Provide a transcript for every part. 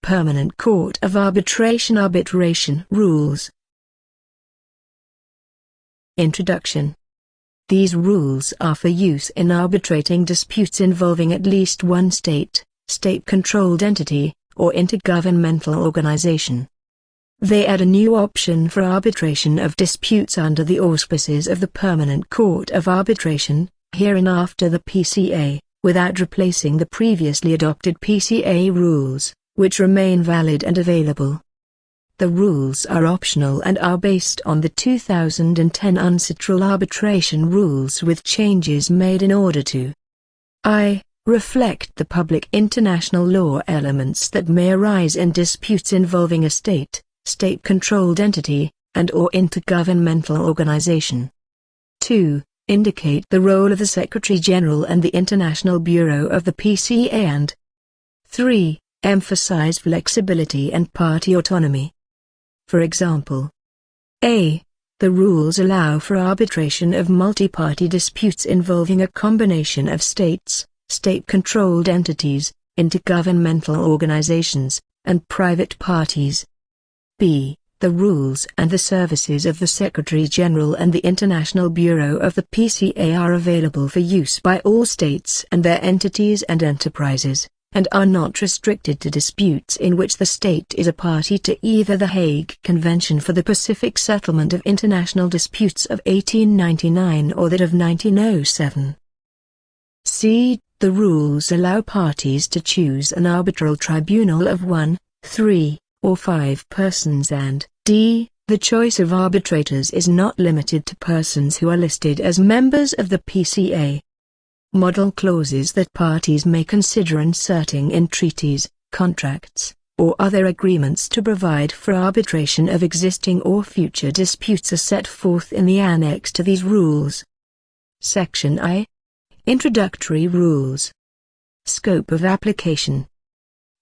Permanent Court of Arbitration Arbitration Rules. Introduction. These rules are for use in arbitrating disputes involving at least one state, state-controlled entity, or intergovernmental organization. They add a new option for arbitration of disputes under the auspices of the Permanent Court of Arbitration, hereinafter the PCA, without replacing the previously adopted PCA rules, which remain valid and available. The rules are optional and are based on the 2010 UNCLOS arbitration rules with changes made in order to reflect the public international law elements that may arise in disputes involving a state, state-controlled entity, and/or intergovernmental organization. 2. Indicate the role of the Secretary-General and the International Bureau of the PCA and 3. Emphasize flexibility and party autonomy. For example, a. The rules allow for arbitration of multi-party disputes involving a combination of states, state-controlled entities, intergovernmental organizations, and private parties. b. The rules and the services of the Secretary-General and the International Bureau of the PCA are available for use by all states and their entities and enterprises, and are not restricted to disputes in which the state is a party to either the Hague Convention for the Pacific Settlement of International Disputes of 1899 or that of 1907. c. The rules allow parties to choose an arbitral tribunal of 1, 3, or 5 persons and d. The choice of arbitrators is not limited to persons who are listed as members of the PCA. Model clauses that parties may consider inserting in treaties, contracts, or other agreements to provide for arbitration of existing or future disputes are set forth in the annex to these rules. Section I. Introductory Rules. Scope of application.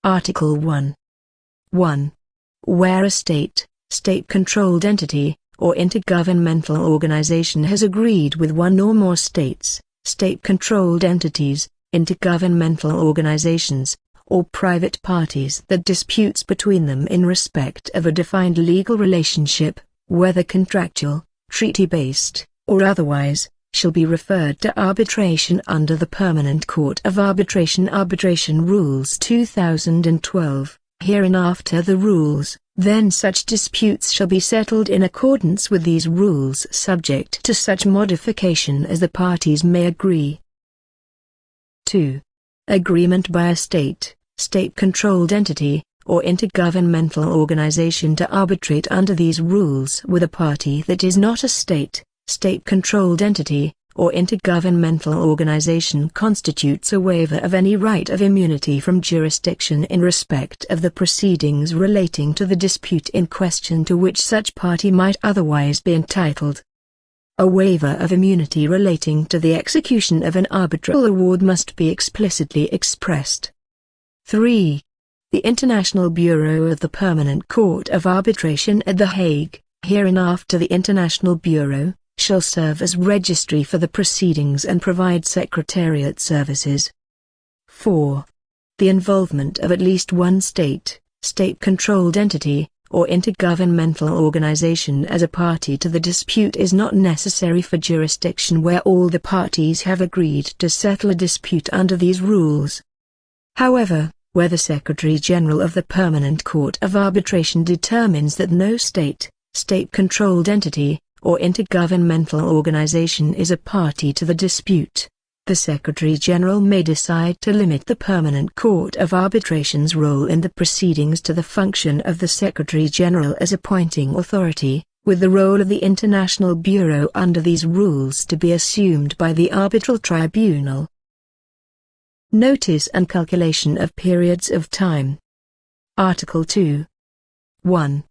Article 1. 1. Where a state, state-controlled entity, or intergovernmental organization has agreed with one or more states, state-controlled entities, intergovernmental organizations, or private parties that disputes between them in respect of a defined legal relationship, whether contractual, treaty-based, or otherwise, shall be referred to arbitration under the Permanent Court of Arbitration Arbitration Rules 2012, hereinafter the rules, then such disputes shall be settled in accordance with these rules subject to such modification as the parties may agree. 2. Agreement by a state, state-controlled entity, or intergovernmental organization to arbitrate under these rules with a party that is not a state, state-controlled entity, or intergovernmental organization constitutes a waiver of any right of immunity from jurisdiction in respect of the proceedings relating to the dispute in question to which such party might otherwise be entitled. A waiver of immunity relating to the execution of an arbitral award must be explicitly expressed. 3. The International Bureau of the Permanent Court of Arbitration at The Hague, hereinafter the International Bureau, shall serve as registry for the proceedings and provide secretariat services. 4. The involvement of at least one state, state-controlled entity, or intergovernmental organization as a party to the dispute is not necessary for jurisdiction where all the parties have agreed to settle a dispute under these rules. However, where the Secretary-General of the Permanent Court of Arbitration determines that no state, state-controlled entity, or intergovernmental organization is a party to the dispute, the Secretary-General may decide to limit the Permanent Court of Arbitration's role in the proceedings to the function of the Secretary-General as appointing authority, with the role of the International Bureau under these rules to be assumed by the Arbitral Tribunal. Notice and calculation of periods of time. Article 2. 1.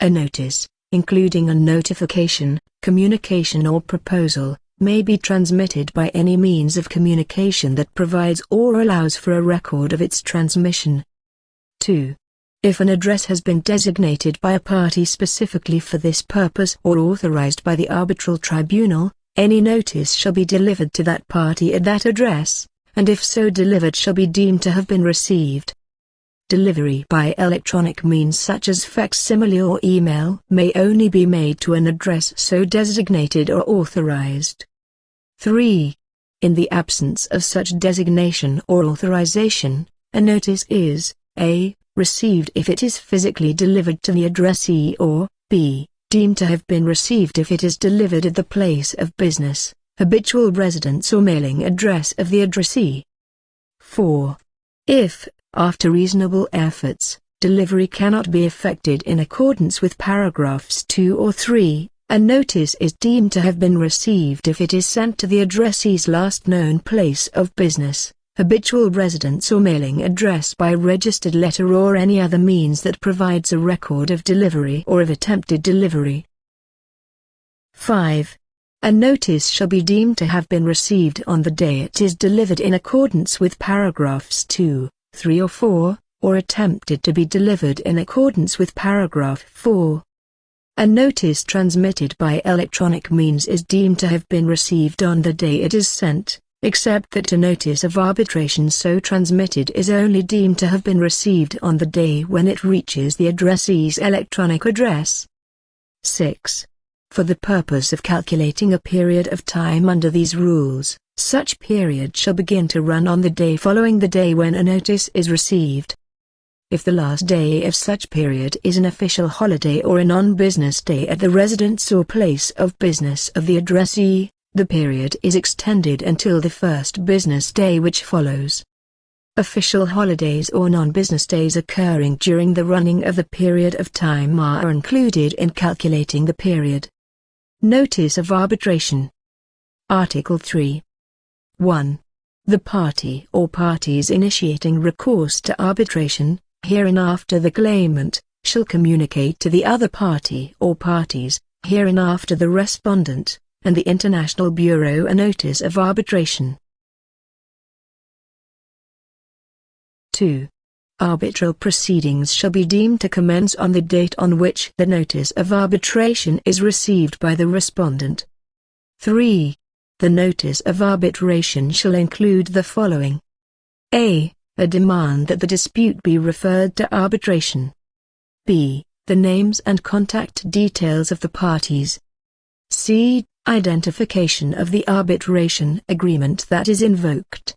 A notice, including a notification, communication or proposal, may be transmitted by any means of communication that provides or allows for a record of its transmission. 2. If an address has been designated by a party specifically for this purpose or authorized by the Arbitral Tribunal, any notice shall be delivered to that party at that address, and if so delivered shall be deemed to have been received. Delivery by electronic means such as facsimile or email may only be made to an address so designated or authorized. 3. In the absence of such designation or authorization, a notice is a. received if it is physically delivered to the addressee, or b. deemed to have been received if it is delivered at the place of business, habitual residence or mailing address of the addressee. 4. If, after reasonable efforts, delivery cannot be effected in accordance with paragraphs 2 or 3, a notice is deemed to have been received if it is sent to the addressee's last known place of business, habitual residence or mailing address by registered letter or any other means that provides a record of delivery or of attempted delivery. 5. A notice shall be deemed to have been received on the day it is delivered in accordance with paragraphs 2, 3 or 4, or attempted to be delivered in accordance with paragraph 4. A notice transmitted by electronic means is deemed to have been received on the day it is sent, except that a notice of arbitration so transmitted is only deemed to have been received on the day when it reaches the addressee's electronic address. 6. For the purpose of calculating a period of time under these rules, such period shall begin to run on the day following the day when a notice is received. If the last day of such period is an official holiday or a non-business day at the residence or place of business of the addressee, the period is extended until the first business day which follows. Official holidays or non-business days occurring during the running of the period of time are included in calculating the period. Notice of arbitration. Article 3. 1. The party or parties initiating recourse to arbitration, hereinafter the claimant, shall communicate to the other party or parties, hereinafter the respondent, and the International Bureau a notice of arbitration. 2. Arbitral proceedings shall be deemed to commence on the date on which the notice of arbitration is received by the respondent. 3. The notice of arbitration shall include the following. A. A demand that the dispute be referred to arbitration. B. The names and contact details of the parties. C. Identification of the arbitration agreement that is invoked.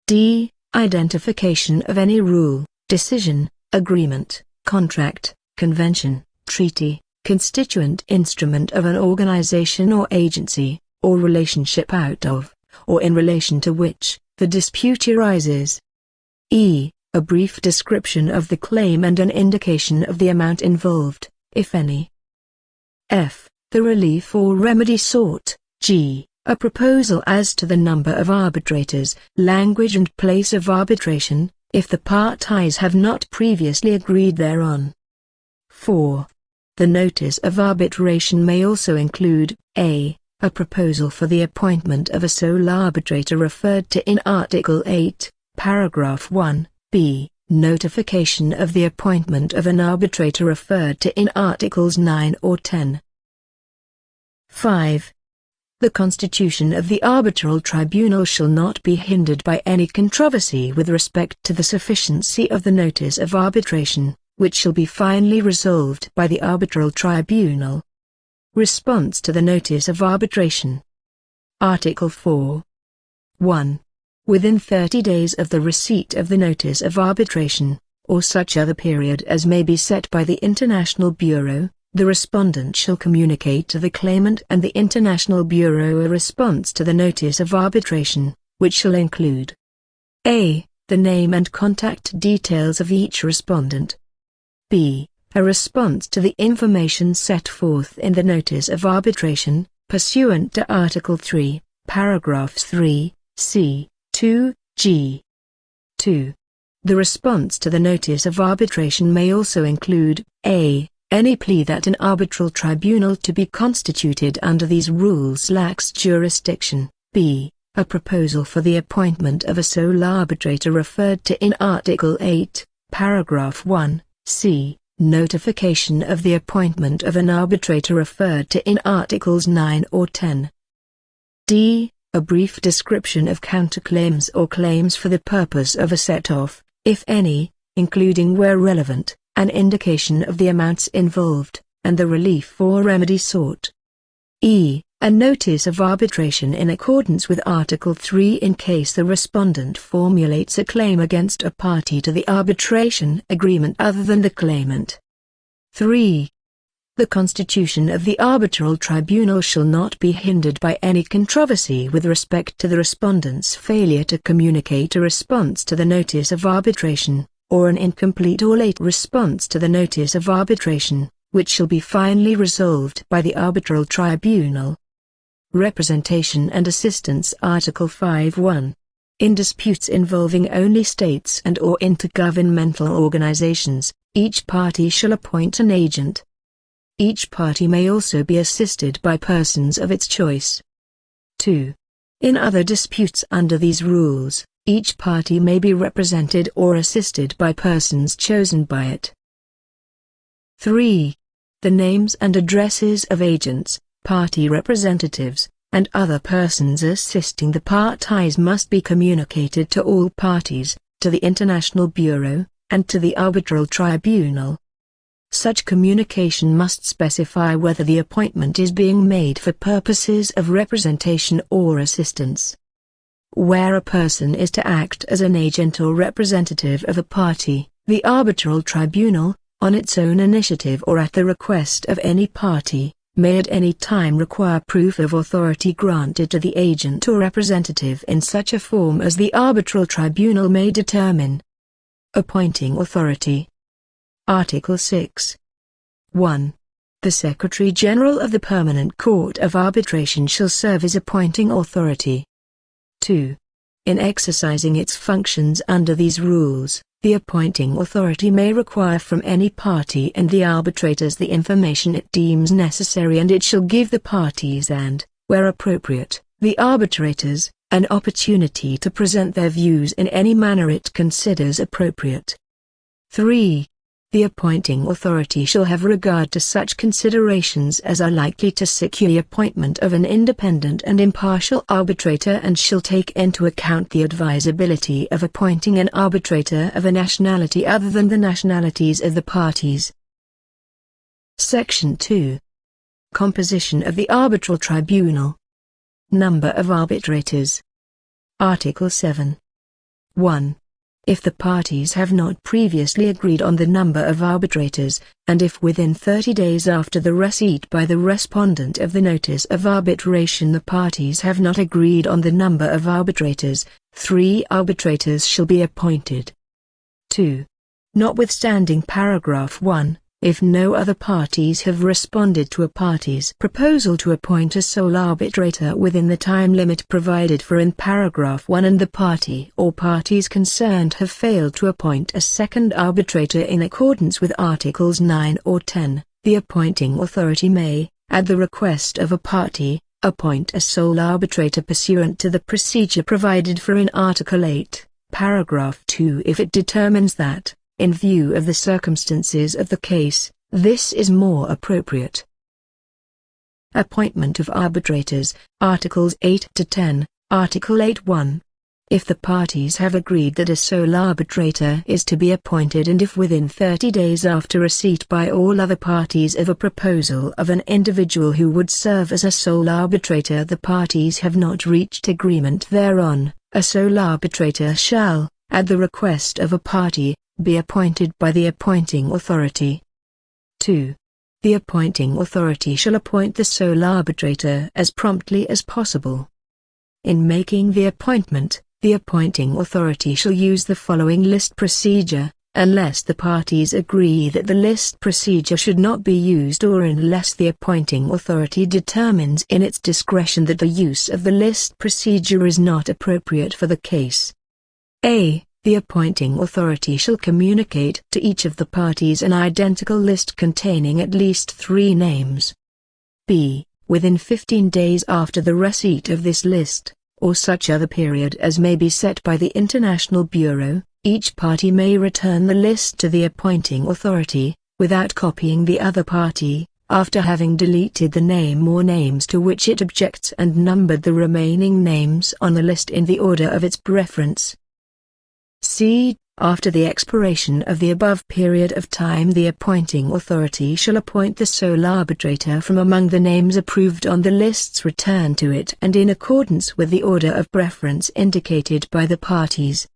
D. Identification of any rule, decision, agreement, contract, convention, treaty, constituent instrument of an organization or agency, or relationship out of, or in relation to which, the dispute arises. E. A brief description of the claim and an indication of the amount involved, if any. F. The relief or remedy sought. G. A proposal as to the number of arbitrators, language and place of arbitration, if the parties have not previously agreed thereon. 4. The notice of arbitration may also include, a. A proposal for the appointment of a sole arbitrator referred to in Article 8, Paragraph 1, b. Notification of the appointment of an arbitrator referred to in Articles 9 or 10. 5. The constitution of the arbitral tribunal shall not be hindered by any controversy with respect to the sufficiency of the notice of arbitration, which shall be finally resolved by the arbitral tribunal. Response to the notice of arbitration. Article 4. 1. Within 30 days of the receipt of the notice of arbitration, or such other period as may be set by the International Bureau, the respondent shall communicate to the claimant and the International Bureau a response to the notice of arbitration, which shall include a. The name and contact details of each respondent. b. A response to the information set forth in the notice of arbitration, pursuant to Article 3, Paragraphs 3, c, 2, g. 2. The response to the notice of arbitration may also include a. Any plea that an arbitral tribunal to be constituted under these rules lacks jurisdiction. b. A proposal for the appointment of a sole arbitrator referred to in Article 8, Paragraph 1, c. Notification of the appointment of an arbitrator referred to in Articles 9 or 10. d. A brief description of counterclaims or claims for the purpose of a set-off, if any, including where relevant, an indication of the amounts involved, and the relief or remedy sought. E. A notice of arbitration in accordance with Article 3 in case the respondent formulates a claim against a party to the arbitration agreement other than the claimant. 3. The constitution of the arbitral tribunal shall not be hindered by any controversy with respect to the respondent's failure to communicate a response to the notice of arbitration, or an incomplete or late response to the notice of arbitration, which shall be finally resolved by the arbitral tribunal. Representation and assistance. Article 5(1). In disputes involving only states and/or intergovernmental organizations, each party shall appoint an agent. Each party may also be assisted by persons of its choice. 2. In other disputes under these rules, each party may be represented or assisted by persons chosen by it. 3. The names and addresses of agents, party representatives, and other persons assisting the parties must be communicated to all parties, to the International Bureau, and to the Arbitral Tribunal. Such communication must specify whether the appointment is being made for purposes of representation or assistance. Where a person is to act as an agent or representative of a party, the Arbitral Tribunal, on its own initiative or at the request of any party, may at any time require proof of authority granted to the agent or representative in such a form as the Arbitral Tribunal may determine. Appointing Authority. Article 6. 1. The Secretary-General of the Permanent Court of Arbitration shall serve as appointing authority. 2. In exercising its functions under these rules, the appointing authority may require from any party and the arbitrators the information it deems necessary, and it shall give the parties and, where appropriate, the arbitrators, an opportunity to present their views in any manner it considers appropriate. 3. The appointing authority shall have regard to such considerations as are likely to secure the appointment of an independent and impartial arbitrator, and shall take into account the advisability of appointing an arbitrator of a nationality other than the nationalities of the parties. Section 2. Composition of the Arbitral Tribunal. Number of arbitrators. Article 7. 1. If the parties have not previously agreed on the number of arbitrators, and if within 30 days after the receipt by the respondent of the notice of arbitration the parties have not agreed on the number of arbitrators, 3 arbitrators shall be appointed. 2. Notwithstanding paragraph 1, if no other parties have responded to a party's proposal to appoint a sole arbitrator within the time limit provided for in paragraph 1, and the party or parties concerned have failed to appoint a second arbitrator in accordance with Articles 9 or 10, the appointing authority may, at the request of a party, appoint a sole arbitrator pursuant to the procedure provided for in Article 8, paragraph 2, if it determines that, in view of the circumstances of the case, this is more appropriate. Appointment of arbitrators. Articles 8 to 10, Article 8(1). If the parties have agreed that a sole arbitrator is to be appointed, and if within 30 days after receipt by all other parties of a proposal of an individual who would serve as a sole arbitrator the parties have not reached agreement thereon, a sole arbitrator shall, at the request of a party, be appointed by the appointing authority. 2. The appointing authority shall appoint the sole arbitrator as promptly as possible. In making the appointment, the appointing authority shall use the following list procedure, unless the parties agree that the list procedure should not be used, or unless the appointing authority determines in its discretion that the use of the list procedure is not appropriate for the case. A. The appointing authority shall communicate to each of the parties an identical list containing at least 3 names. B. Within 15 days after the receipt of this list, or such other period as may be set by the International Bureau, each party may return the list to the appointing authority, without copying the other party, after having deleted the name or names to which it objects and numbered the remaining names on the list in the order of its preference. C. After the expiration of the above period of time, the appointing authority shall appoint the sole arbitrator from among the names approved on the lists returned to it and in accordance with the order of preference indicated by the parties.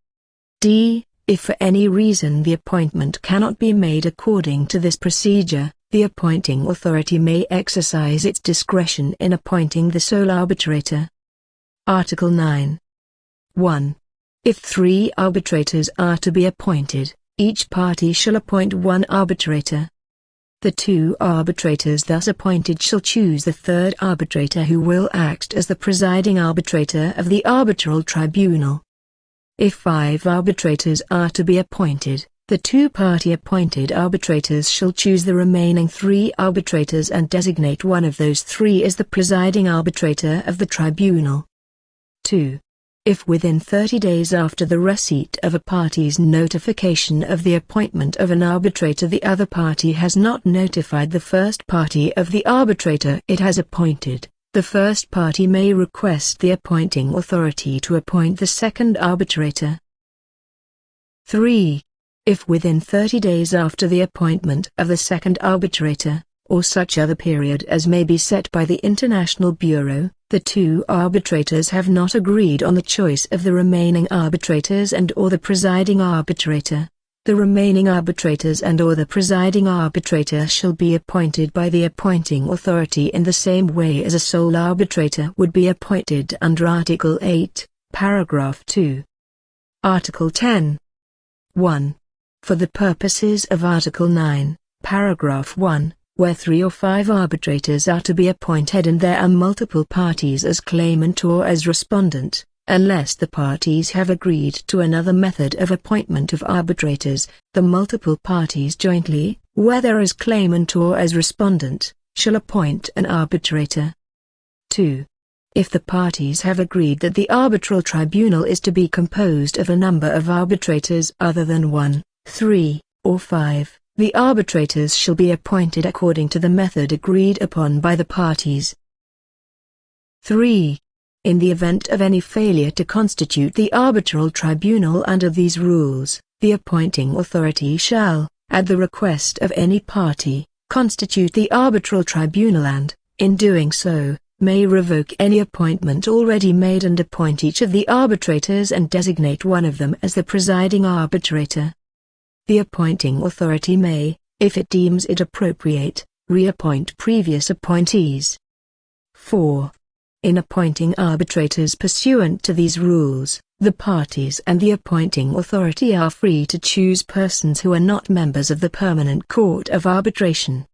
D. If for any reason the appointment cannot be made according to this procedure, the appointing authority may exercise its discretion in appointing the sole arbitrator. Article 9. 1. If 3 arbitrators are to be appointed, each party shall appoint 1 arbitrator. The 2 arbitrators thus appointed shall choose the 3rd arbitrator, who will act as the presiding arbitrator of the arbitral tribunal. If 5 arbitrators are to be appointed, the 2 party-appointed arbitrators shall choose the remaining 3 arbitrators and designate one of those 3 as the presiding arbitrator of the tribunal. 2. If within 30 days after the receipt of a party's notification of the appointment of an arbitrator the other party has not notified the first party of the arbitrator it has appointed, the first party may request the appointing authority to appoint the second arbitrator. 3. If within 30 days after the appointment of the second arbitrator, or such other period as may be set by the International Bureau, the 2 arbitrators have not agreed on the choice of the remaining arbitrators and/or the presiding arbitrator, the remaining arbitrators and/or the presiding arbitrator shall be appointed by the appointing authority in the same way as a sole arbitrator would be appointed under Article 8, Paragraph 2. Article 10. 1. For the purposes of Article 9, Paragraph 1, where 3 or 5 arbitrators are to be appointed and there are multiple parties as claimant or as respondent, unless the parties have agreed to another method of appointment of arbitrators, the multiple parties jointly, whether as claimant or as respondent, shall appoint an arbitrator. 2. If the parties have agreed that the arbitral tribunal is to be composed of a number of arbitrators other than 1, 3, or 5, the arbitrators shall be appointed according to the method agreed upon by the parties. 3. In the event of any failure to constitute the arbitral tribunal under these rules, the appointing authority shall, at the request of any party, constitute the arbitral tribunal and, in doing so, may revoke any appointment already made and appoint each of the arbitrators and designate one of them as the presiding arbitrator. The appointing authority may, if it deems it appropriate, reappoint previous appointees. 4. In appointing arbitrators pursuant to these rules, the parties and the appointing authority are free to choose persons who are not members of the Permanent Court of Arbitration.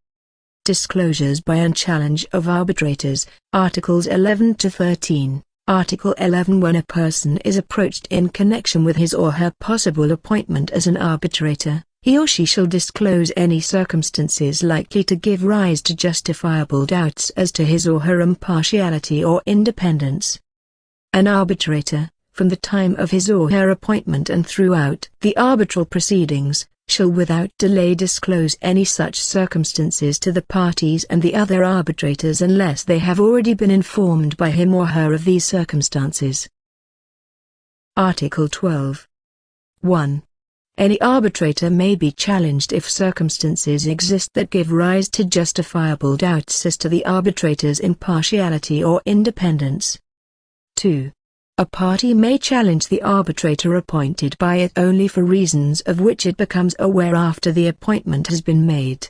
Disclosures by and challenge of arbitrators, Articles 11 to 13. Article 11. When a person is approached in connection with his or her possible appointment as an arbitrator, he or she shall disclose any circumstances likely to give rise to justifiable doubts as to his or her impartiality or independence. An arbitrator, from the time of his or her appointment and throughout the arbitral proceedings, shall without delay disclose any such circumstances to the parties and the other arbitrators unless they have already been informed by him or her of these circumstances. Article 12. 1. Any arbitrator may be challenged if circumstances exist that give rise to justifiable doubts as to the arbitrator's impartiality or independence. 2. A party may challenge the arbitrator appointed by it only for reasons of which it becomes aware after the appointment has been made.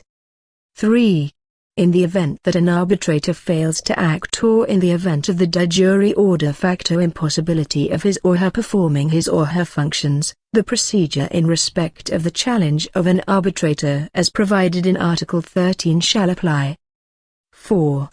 3. In the event that an arbitrator fails to act or in the event of the de jure or de facto impossibility of his or her performing his or her functions, the procedure in respect of the challenge of an arbitrator as provided in Article 13 shall apply. 4.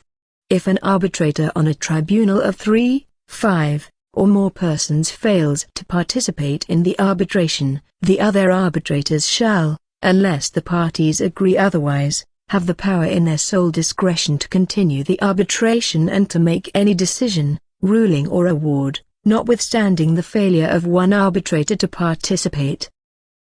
If an arbitrator on a tribunal of 3, 5, or more persons fails to participate in the arbitration, the other arbitrators shall, unless the parties agree otherwise, have the power in their sole discretion to continue the arbitration and to make any decision, ruling or award, notwithstanding the failure of one arbitrator to participate.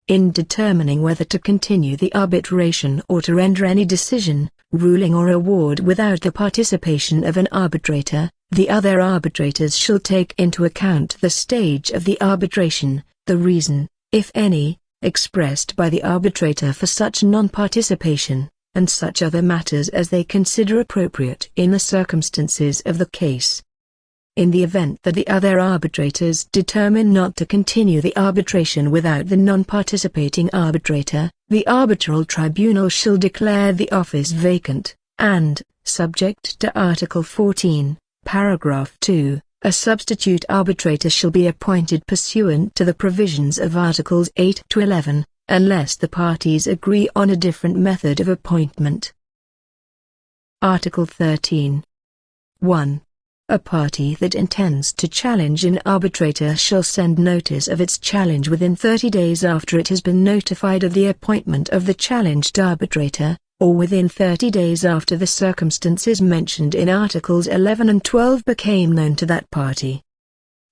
In determining whether to continue the arbitration or to render any decision, ruling or award without the participation of an arbitrator, the other arbitrators shall take into account the stage of the arbitration, the reason, if any, expressed by the arbitrator for such non-participation, and such other matters as they consider appropriate in the circumstances of the case. In the event that the other arbitrators determine not to continue the arbitration without the non-participating arbitrator, the arbitral tribunal shall declare the office vacant, and, subject to Article 14, Paragraph 2, a substitute arbitrator shall be appointed pursuant to the provisions of Articles 8 to 11, unless the parties agree on a different method of appointment. Article 13. 1. A party that intends to challenge an arbitrator shall send notice of its challenge within 30 days after it has been notified of the appointment of the challenged arbitrator, or within 30 days after the circumstances mentioned in Articles 11 and 12 became known to that party.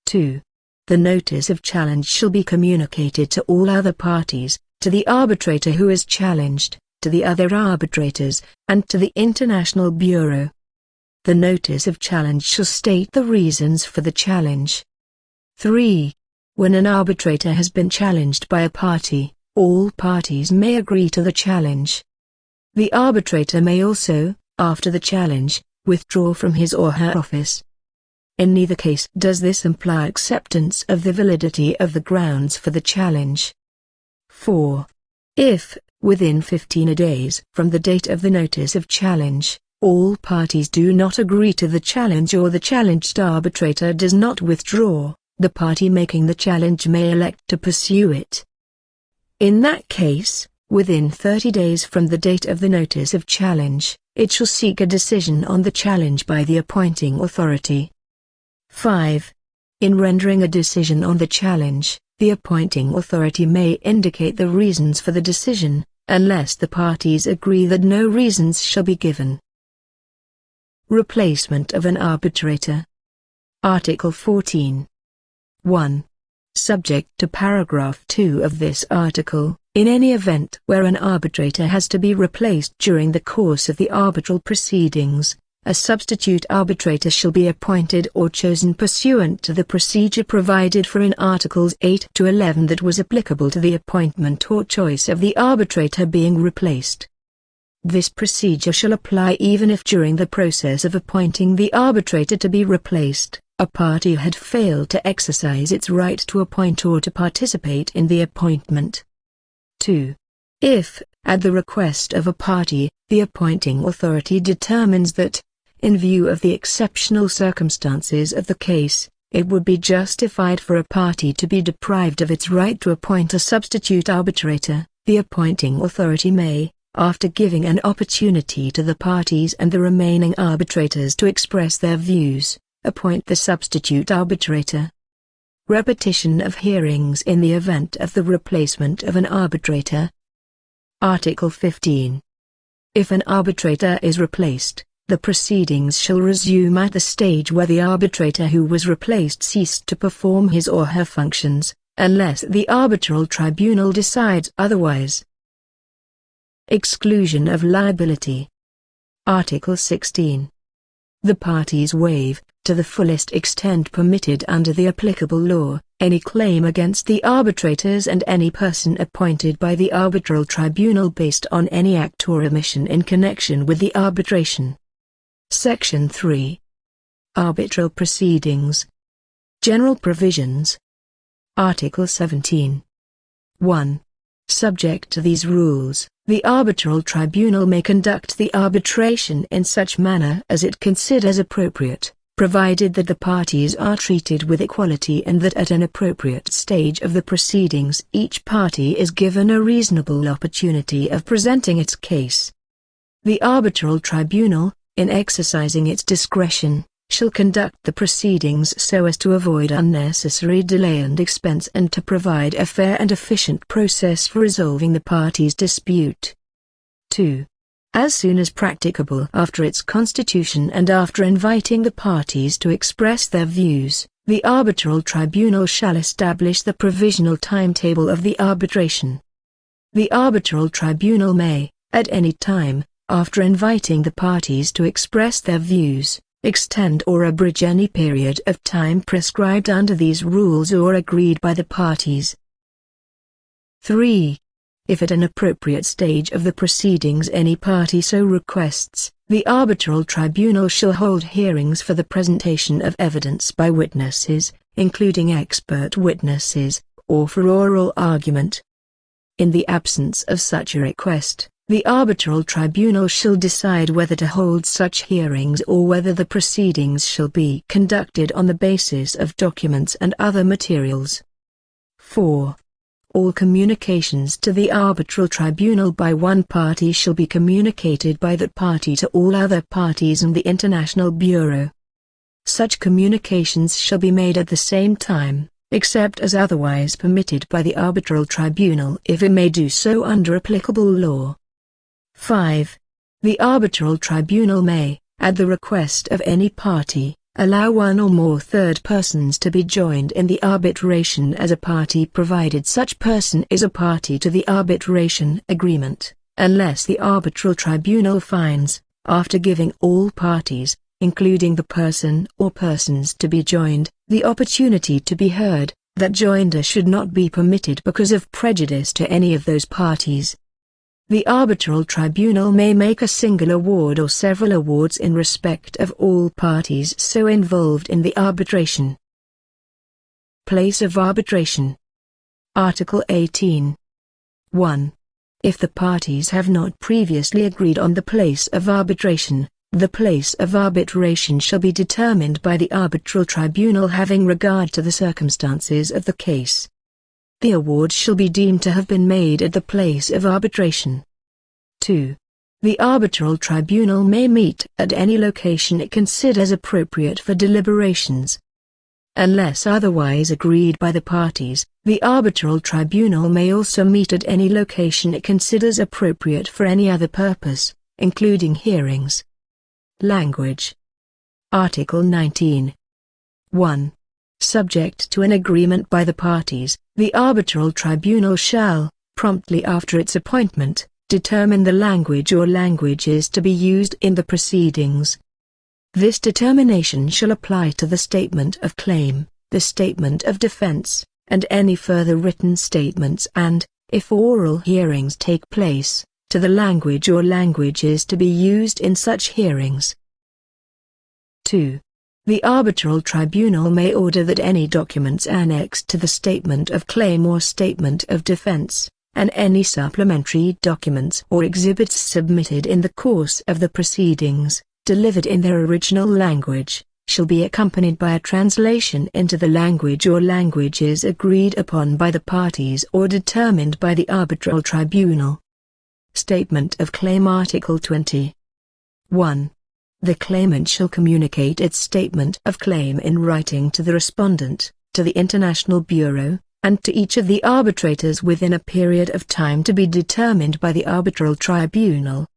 2. The notice of challenge shall be communicated to all other parties, to the arbitrator who is challenged, to the other arbitrators, and to the International Bureau. The notice of challenge shall state the reasons for the challenge. 3. When an arbitrator has been challenged by a party, all parties may agree to the challenge. The arbitrator may also, after the challenge, withdraw from his or her office. In neither case does this imply acceptance of the validity of the grounds for the challenge. 4. If, within 15 days from the date of the notice of challenge, all parties do not agree to the challenge or the challenged arbitrator does not withdraw, the party making the challenge may elect to pursue it. In that case, within 30 days from the date of the notice of challenge, it shall seek a decision on the challenge by the appointing authority. 5. In rendering a decision on the challenge, the appointing authority may indicate the reasons for the decision, unless the parties agree that no reasons shall be given. Replacement of an arbitrator. Article 14. 1. Subject to Paragraph 2 of this article, in any event where an arbitrator has to be replaced during the course of the arbitral proceedings, a substitute arbitrator shall be appointed or chosen pursuant to the procedure provided for in Articles 8 to 11 that was applicable to the appointment or choice of the arbitrator being replaced. This procedure shall apply even if during the process of appointing the arbitrator to be replaced, a party had failed to exercise its right to appoint or to participate in the appointment. 2. If, at the request of a party, the appointing authority determines that, in view of the exceptional circumstances of the case, it would be justified for a party to be deprived of its right to appoint a substitute arbitrator, the appointing authority may, after giving an opportunity to the parties and the remaining arbitrators to express their views, appoint the substitute arbitrator. Repetition of hearings in the event of the replacement of an arbitrator. Article 15. If an arbitrator is replaced, the proceedings shall resume at the stage where the arbitrator who was replaced ceased to perform his or her functions, unless the arbitral tribunal decides otherwise. Exclusion of liability. Article 16. The parties waive, to the fullest extent permitted under the applicable law, any claim against the arbitrators and any person appointed by the arbitral tribunal based on any act or omission in connection with the arbitration. Section 3. Arbitral Proceedings. General Provisions. Article 17. 1. Subject to these rules, the arbitral tribunal may conduct the arbitration in such manner as it considers appropriate, provided that the parties are treated with equality and that at an appropriate stage of the proceedings each party is given a reasonable opportunity of presenting its case. The arbitral tribunal, in exercising its discretion, shall conduct the proceedings so as to avoid unnecessary delay and expense and to provide a fair and efficient process for resolving the parties' dispute. 2. As soon as practicable after its constitution and after inviting the parties to express their views, the arbitral tribunal shall establish the provisional timetable of the arbitration. The arbitral tribunal may, at any time, after inviting the parties to express their views, extend or abridge any period of time prescribed under these rules or agreed by the parties. 3. If at an appropriate stage of the proceedings any party so requests, the Arbitral Tribunal shall hold hearings for the presentation of evidence by witnesses, including expert witnesses, or for oral argument. In the absence of such a request, the Arbitral Tribunal shall decide whether to hold such hearings or whether the proceedings shall be conducted on the basis of documents and other materials. 4. All communications to the Arbitral Tribunal by one party shall be communicated by that party to all other parties and the International Bureau. Such communications shall be made at the same time, except as otherwise permitted by the Arbitral Tribunal if it may do so under applicable law. 5. The Arbitral Tribunal may, at the request of any party, allow one or more third persons to be joined in the arbitration as a party provided such person is a party to the arbitration agreement, unless the Arbitral Tribunal finds, after giving all parties, including the person or persons to be joined, the opportunity to be heard, that joinder should not be permitted because of prejudice to any of those parties. The Arbitral Tribunal may make a single award or several awards in respect of all parties so involved in the arbitration. Place of arbitration. Article 18. 1. If the parties have not previously agreed on the place of arbitration, the place of arbitration shall be determined by the Arbitral Tribunal having regard to the circumstances of the case. The award shall be deemed to have been made at the place of arbitration. 2. The Arbitral Tribunal may meet at any location it considers appropriate for deliberations. Unless otherwise agreed by the parties, the Arbitral Tribunal may also meet at any location it considers appropriate for any other purpose, including hearings. Language. Article 19. 1. Subject to an agreement by the parties, the Arbitral Tribunal shall, promptly after its appointment, determine the language or languages to be used in the proceedings. This determination shall apply to the statement of claim, the statement of defense, and any further written statements and, if oral hearings take place, to the language or languages to be used in such hearings. 2. The Arbitral Tribunal may order that any documents annexed to the statement of claim or statement of defense, and any supplementary documents or exhibits submitted in the course of the proceedings, delivered in their original language, shall be accompanied by a translation into the language or languages agreed upon by the parties or determined by the Arbitral Tribunal. Statement of Claim. Article 20. 1. The claimant shall communicate its statement of claim in writing to the respondent, to the International Bureau, and to each of the arbitrators within a period of time to be determined by the Arbitral Tribunal.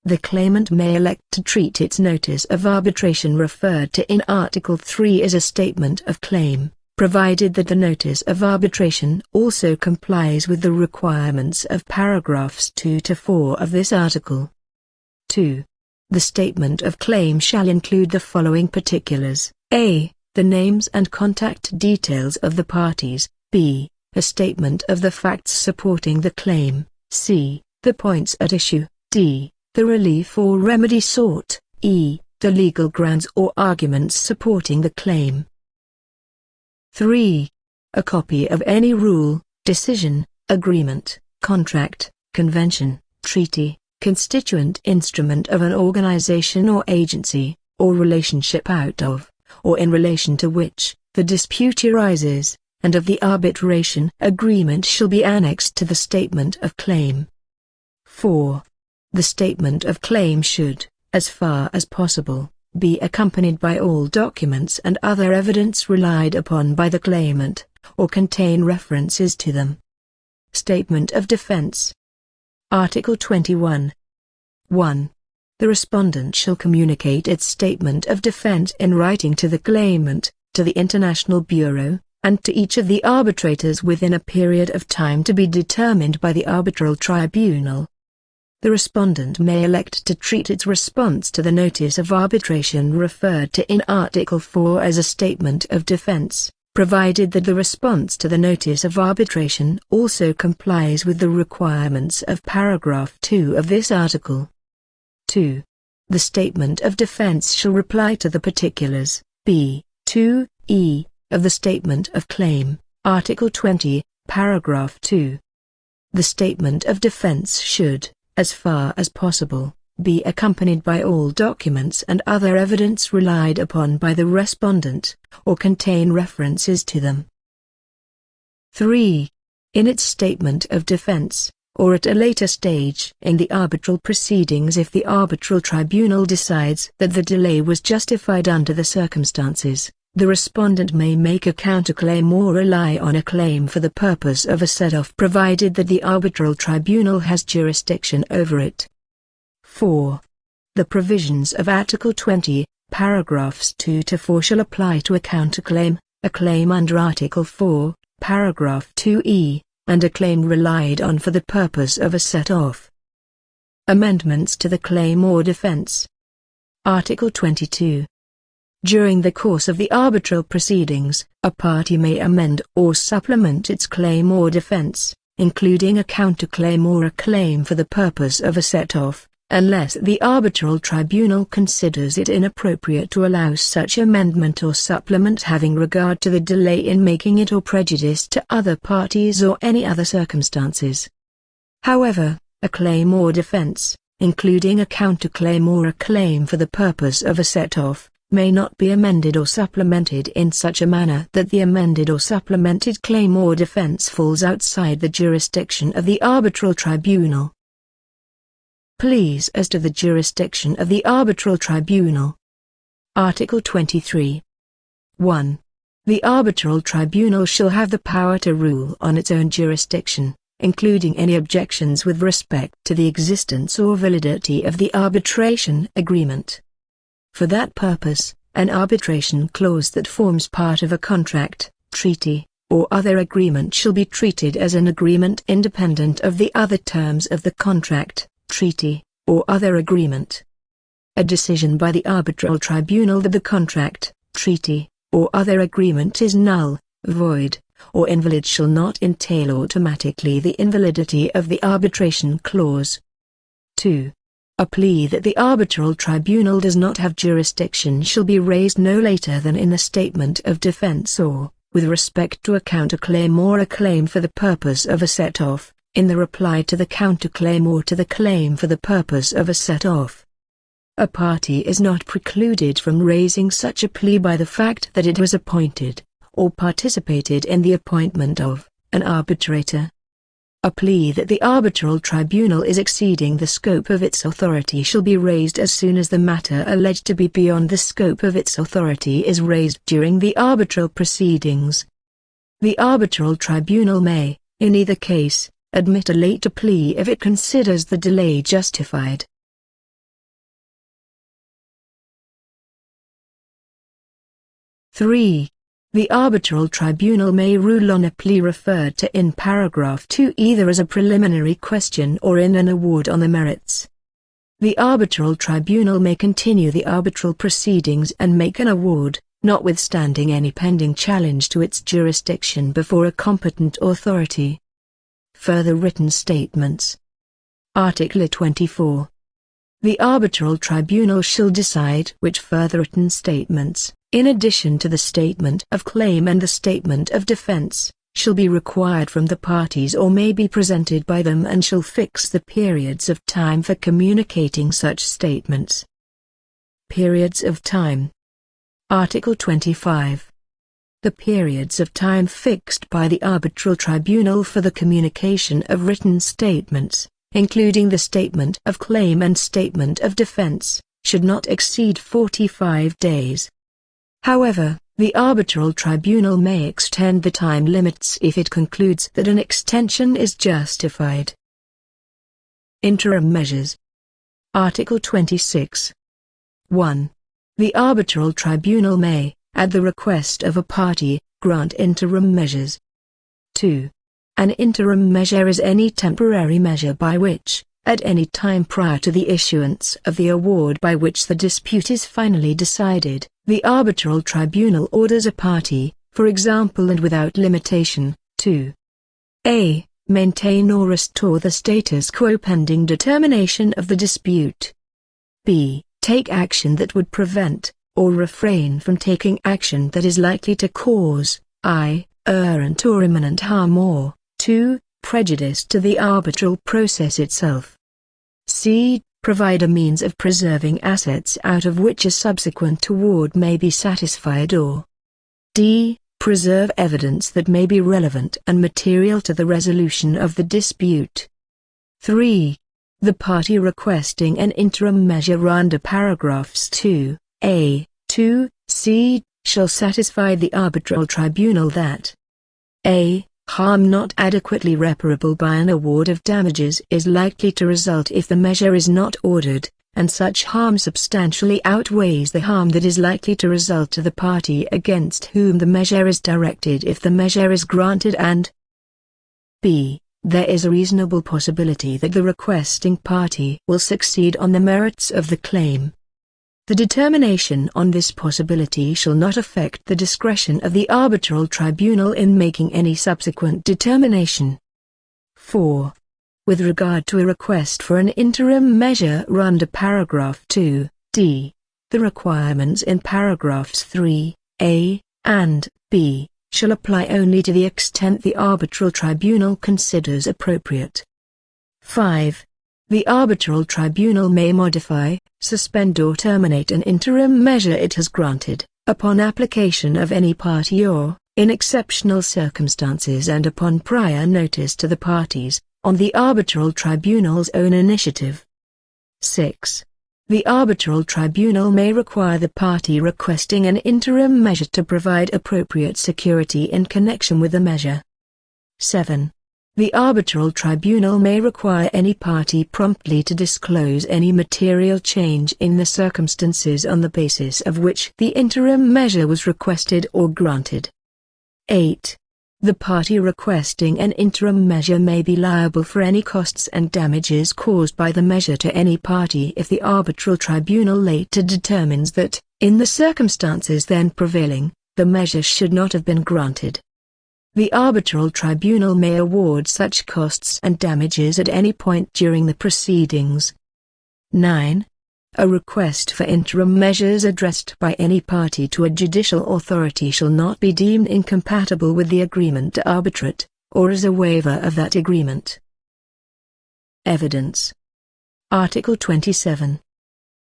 The claimant may elect to treat its notice of arbitration referred to in Article 3 as a statement of claim, provided that the notice of arbitration also complies with the requirements of paragraphs 2 to 4 of this article. 2. The statement of claim shall include the following particulars: a. The names and contact details of the parties; b. A statement of the facts supporting the claim; c. The points at issue; d. The relief or remedy sought; e. The legal grounds or arguments supporting the claim. 3. A copy of any rule, decision, agreement, contract, convention, treaty, constituent instrument of an organization or agency, or relationship out of, or in relation to which, the dispute arises, and of the arbitration agreement shall be annexed to the statement of claim. 4. The statement of claim should, as far as possible, be accompanied by all documents and other evidence relied upon by the claimant, or contain references to them. Statement of defense. Article 21. 1. The respondent shall communicate its statement of defense in writing to the claimant, to the International Bureau, and to each of the arbitrators within a period of time to be determined by the Arbitral Tribunal. The respondent may elect to treat its response to the notice of arbitration referred to in Article 4 as a statement of defense, provided that the response to the notice of arbitration also complies with the requirements of paragraph 2 of this article. 2. The statement of defense shall reply to the particulars, b. 2e, of the statement of claim, Article 20, paragraph 2. The statement of defense should, as far as possible, be accompanied by all documents and other evidence relied upon by the respondent, or contain references to them. 3. In its statement of defense, or at a later stage in the arbitral proceedings, if the arbitral tribunal decides that the delay was justified under the circumstances, the respondent may make a counterclaim or rely on a claim for the purpose of a set-off, provided that the arbitral tribunal has jurisdiction over it. 4. The provisions of Article 20, paragraphs 2 to 4 shall apply to a counterclaim, a claim under Article 4, paragraph 2e, and a claim relied on for the purpose of a set-off. Amendments to the claim or defense. Article 22. During the course of the arbitral proceedings, a party may amend or supplement its claim or defense, including a counterclaim or a claim for the purpose of a set-off, unless the arbitral tribunal considers it inappropriate to allow such amendment or supplement, having regard to the delay in making it or prejudice to other parties or any other circumstances. However, a claim or defense, including a counterclaim or a claim for the purpose of a set-off, may not be amended or supplemented in such a manner that the amended or supplemented claim or defense falls outside the jurisdiction of the arbitral tribunal. Pleas as to the jurisdiction of the arbitral tribunal. Article 23. 1. The arbitral tribunal shall have the power to rule on its own jurisdiction, including any objections with respect to the existence or validity of the arbitration agreement. For that purpose, an arbitration clause that forms part of a contract, treaty, or other agreement shall be treated as an agreement independent of the other terms of the contract, treaty, or other agreement. A decision by the arbitral tribunal that the contract, treaty, or other agreement is null, void, or invalid shall not entail automatically the invalidity of the arbitration clause. 2. A plea that the arbitral tribunal does not have jurisdiction shall be raised no later than in the statement of defense or, with respect to a counterclaim or a claim for the purpose of a set-off, in the reply to the counterclaim or to the claim for the purpose of a set-off. A party is not precluded from raising such a plea by the fact that it was appointed, or participated in the appointment of, an arbitrator. A plea that the arbitral tribunal is exceeding the scope of its authority shall be raised as soon as the matter alleged to be beyond the scope of its authority is raised during the arbitral proceedings. The arbitral tribunal may, in either case, admit a later plea if it considers the delay justified. 3. The arbitral tribunal may rule on a plea referred to in paragraph 2 either as a preliminary question or in an award on the merits. The arbitral tribunal may continue the arbitral proceedings and make an award, notwithstanding any pending challenge to its jurisdiction before a competent authority. Further written statements. Article 24. The arbitral tribunal shall decide which further written statements, in addition to the statement of claim and the statement of defense, shall be required from the parties or may be presented by them, and shall fix the periods of time for communicating such statements. Periods of time. Article 25. The periods of time fixed by the arbitral tribunal for the communication of written statements, including the statement of claim and statement of defense, should not exceed 45 days. However, the arbitral tribunal may extend the time limits if it concludes that an extension is justified. Interim measures. Article 26. 1. The arbitral tribunal may, at the request of a party, grant interim measures. 2. An interim measure is any temporary measure by which, at any time prior to the issuance of the award by which the dispute is finally decided, the arbitral tribunal orders a party, for example and without limitation, to a. Maintain or restore the status quo pending determination of the dispute. b. Take action that would prevent, or refrain from taking action that is likely to cause, errant or imminent harm or, 2. Prejudice to the arbitral process itself. c. Provide a means of preserving assets out of which a subsequent award may be satisfied or d. Preserve evidence that may be relevant and material to the resolution of the dispute. 3. The party requesting an interim measure under paragraphs 2a, 2c, shall satisfy the arbitral tribunal that a. Harm not adequately reparable by an award of damages is likely to result if the measure is not ordered, and such harm substantially outweighs the harm that is likely to result to the party against whom the measure is directed if the measure is granted, and b. There is a reasonable possibility that the requesting party will succeed on the merits of the claim. The determination on this possibility shall not affect the discretion of the arbitral tribunal in making any subsequent determination. 4. With regard to a request for an interim measure under paragraph 2d, the requirements in paragraphs 3a and b shall apply only to the extent the arbitral tribunal considers appropriate. 5. The arbitral tribunal may modify, suspend or terminate an interim measure it has granted, upon application of any party or, in exceptional circumstances and upon prior notice to the parties, on the arbitral tribunal's own initiative. 6. The arbitral tribunal may require the party requesting an interim measure to provide appropriate security in connection with the measure. 7. The arbitral tribunal may require any party promptly to disclose any material change in the circumstances on the basis of which the interim measure was requested or granted. 8. The party requesting an interim measure may be liable for any costs and damages caused by the measure to any party if the arbitral tribunal later determines that, in the circumstances then prevailing, the measure should not have been granted. The arbitral tribunal may award such costs and damages at any point during the proceedings. 9. A request for interim measures addressed by any party to a judicial authority shall not be deemed incompatible with the agreement to arbitrate, or as a waiver of that agreement. Evidence. Article 27.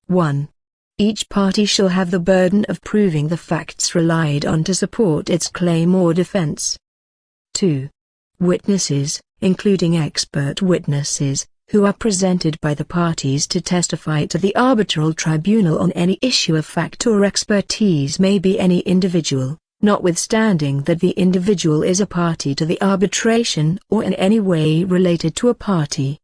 1. Each party shall have the burden of proving the facts relied on to support its claim or defense. 2. Witnesses, including expert witnesses, who are presented by the parties to testify to the arbitral tribunal on any issue of fact or expertise, may be any individual, notwithstanding that the individual is a party to the arbitration or in any way related to a party.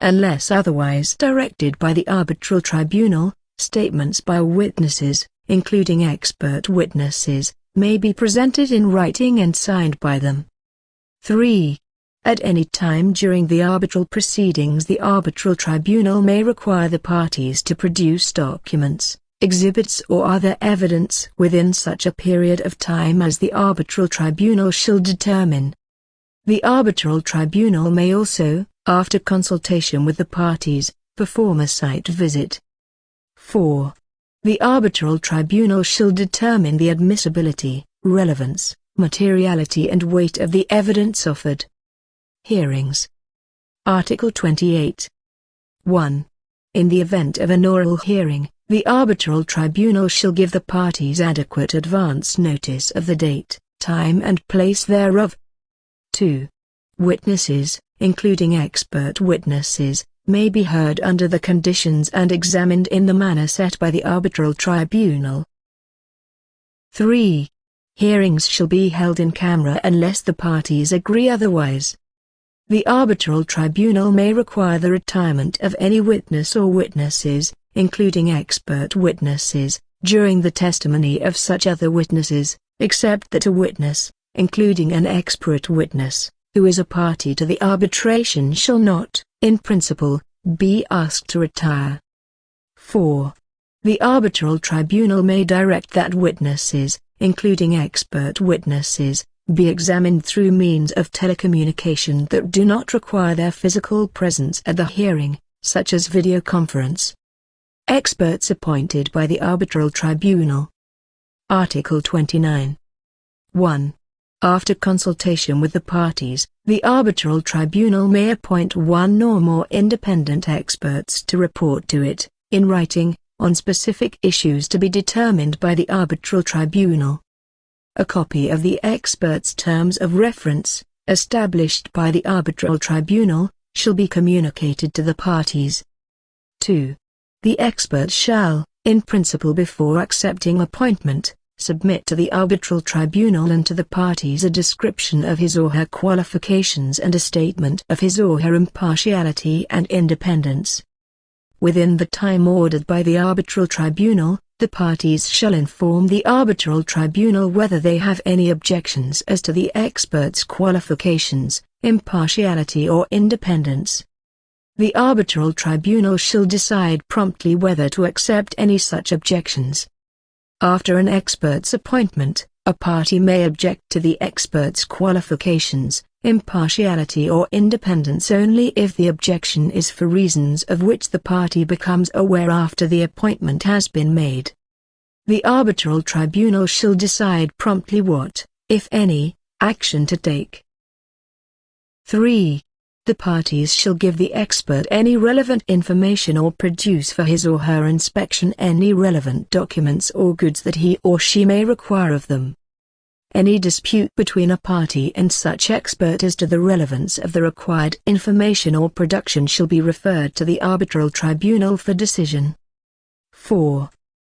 Unless otherwise directed by the arbitral tribunal, statements by witnesses, including expert witnesses, may be presented in writing and signed by them. 3. At any time during the arbitral proceedings the arbitral tribunal may require the parties to produce documents, exhibits or other evidence within such a period of time as the arbitral tribunal shall determine. The arbitral tribunal may also, after consultation with the parties, perform a site visit. 4. The arbitral tribunal shall determine the admissibility, relevance, materiality and weight of the evidence offered. Hearings. Article 28. 1. In the event of an oral hearing, the arbitral tribunal shall give the parties adequate advance notice of the date, time and place thereof. 2. Witnesses, including expert witnesses, may be heard under the conditions and examined in the manner set by the arbitral tribunal. 3. Hearings shall be held in camera unless the parties agree otherwise. The arbitral tribunal may require the retirement of any witness or witnesses, including expert witnesses, during the testimony of such other witnesses, except that a witness, including an expert witness, who is a party to the arbitration shall not, in principle, be asked to retire. 4. The arbitral tribunal may direct that witnesses, including expert witnesses, be examined through means of telecommunication that do not require their physical presence at the hearing, such as video conference. Experts appointed by the Arbitral Tribunal. Article 29. 1. After consultation with the parties, the Arbitral Tribunal may appoint one or more independent experts to report to it, in writing, on specific issues to be determined by the Arbitral Tribunal. A copy of the experts' terms of reference, established by the Arbitral Tribunal, shall be communicated to the parties. 2. The expert shall, in principle before accepting appointment, submit to the Arbitral Tribunal and to the parties a description of his or her qualifications and a statement of his or her impartiality and independence. Within the time ordered by the Arbitral Tribunal, the parties shall inform the Arbitral Tribunal whether they have any objections as to the expert's qualifications, impartiality or independence. The Arbitral Tribunal shall decide promptly whether to accept any such objections. After an expert's appointment, a party may object to the expert's qualifications, impartiality or independence only if the objection is for reasons of which the party becomes aware after the appointment has been made. The Arbitral Tribunal shall decide promptly what, if any, action to take. 3. The parties shall give the expert any relevant information or produce for his or her inspection any relevant documents or goods that he or she may require of them. Any dispute between a party and such expert as to the relevance of the required information or production shall be referred to the Arbitral Tribunal for decision. 4.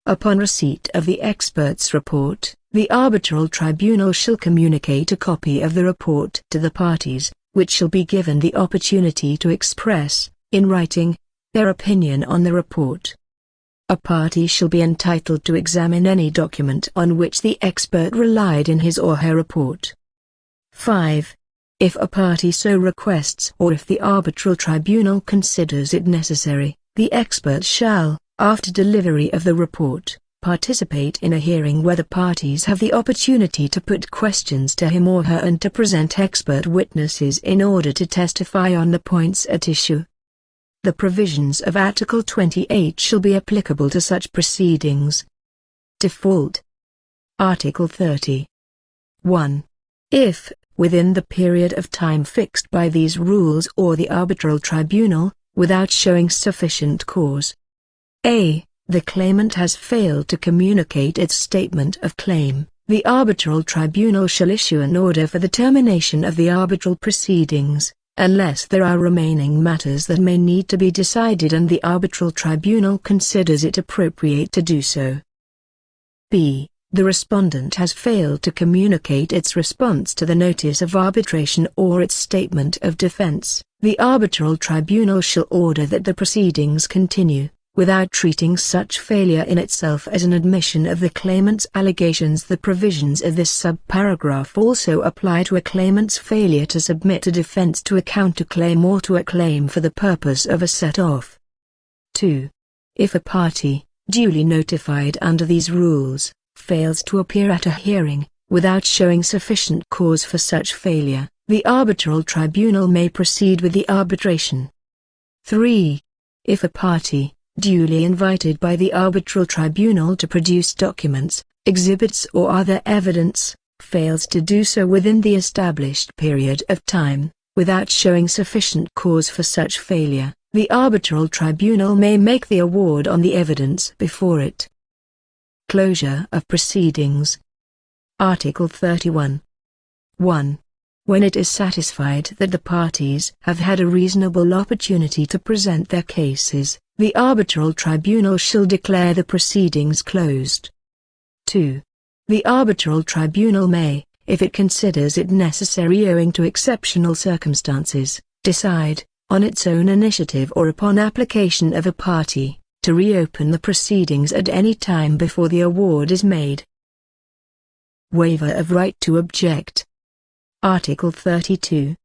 Upon receipt of the expert's report, the Arbitral Tribunal shall communicate a copy of the report to the parties, which shall be given the opportunity to express, in writing, their opinion on the report. A party shall be entitled to examine any document on which the expert relied in his or her report. 5. If a party so requests or if the Arbitral Tribunal considers it necessary, the expert shall, after delivery of the report, participate in a hearing where the parties have the opportunity to put questions to him or her and to present expert witnesses in order to testify on the points at issue. The provisions of Article 28 shall be applicable to such proceedings. Default. Article 30. 1. If, within the period of time fixed by these rules or the Arbitral Tribunal, without showing sufficient cause, a. the claimant has failed to communicate its statement of claim, the Arbitral Tribunal shall issue an order for the termination of the arbitral proceedings, unless there are remaining matters that may need to be decided and the Arbitral Tribunal considers it appropriate to do so. b. The respondent has failed to communicate its response to the notice of arbitration or its statement of defense, the Arbitral Tribunal shall order that the proceedings continue, without treating such failure in itself as an admission of the claimant's allegations. The provisions of this subparagraph also apply to a claimant's failure to submit a defense to a counterclaim or to a claim for the purpose of a set-off. 2. If a party, duly notified under these rules, fails to appear at a hearing, without showing sufficient cause for such failure, the Arbitral Tribunal may proceed with the arbitration. 3. If a party, duly invited by the Arbitral Tribunal to produce documents, exhibits or other evidence, fails to do so within the established period of time, without showing sufficient cause for such failure, the Arbitral Tribunal may make the award on the evidence before it. Closure of proceedings. Article 31. 1. When it is satisfied that the parties have had a reasonable opportunity to present their cases, the Arbitral Tribunal shall declare the proceedings closed. 2. The Arbitral Tribunal may, if it considers it necessary owing to exceptional circumstances, decide, on its own initiative or upon application of a party, to reopen the proceedings at any time before the award is made. Waiver of right to object. Article 32.